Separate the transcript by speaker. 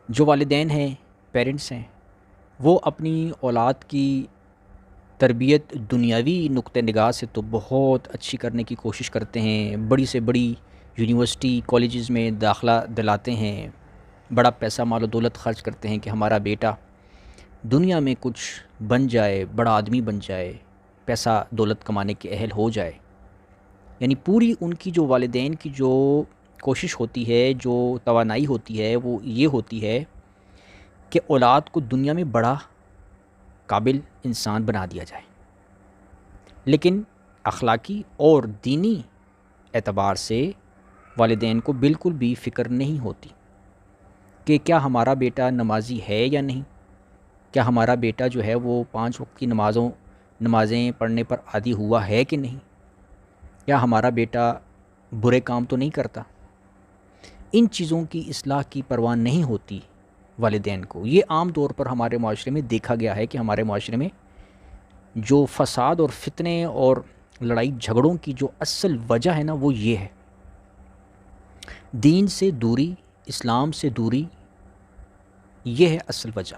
Speaker 1: جو والدین ہیں، پیرنٹس ہیں، وہ اپنی اولاد کی تربیت دنیاوی نقطہ نگاہ سے تو بہت اچھی کرنے کی کوشش کرتے ہیں، بڑی سے بڑی یونیورسٹی کالجز میں داخلہ دلاتے ہیں، بڑا پیسہ مال و دولت خرچ کرتے ہیں کہ ہمارا بیٹا دنیا میں کچھ بن جائے، بڑا آدمی بن جائے، پیسہ دولت کمانے کے اہل ہو جائے۔ یعنی پوری ان کی جو والدین کی جو کوشش ہوتی ہے، جو توانائی ہوتی ہے، وہ یہ ہوتی ہے کہ اولاد کو دنیا میں بڑا قابل انسان بنا دیا جائے، لیکن اخلاقی اور دینی اعتبار سے والدین کو بالکل بھی فکر نہیں ہوتی کہ کیا ہمارا بیٹا نمازی ہے یا نہیں، کیا ہمارا بیٹا جو ہے وہ 5 وقت کی نمازیں پڑھنے پر عادی ہوا ہے کہ نہیں، کیا ہمارا بیٹا برے کام تو نہیں کرتا۔ ان چیزوں کی اصلاح کی پرواہ نہیں ہوتی والدین کو۔ یہ عام طور پر ہمارے معاشرے میں دیکھا گیا ہے کہ ہمارے معاشرے میں جو فساد اور فتنے اور لڑائی جھگڑوں کی جو اصل وجہ ہے نا، وہ یہ ہے دین سے دوری، اسلام سے دوری، یہ ہے اصل وجہ۔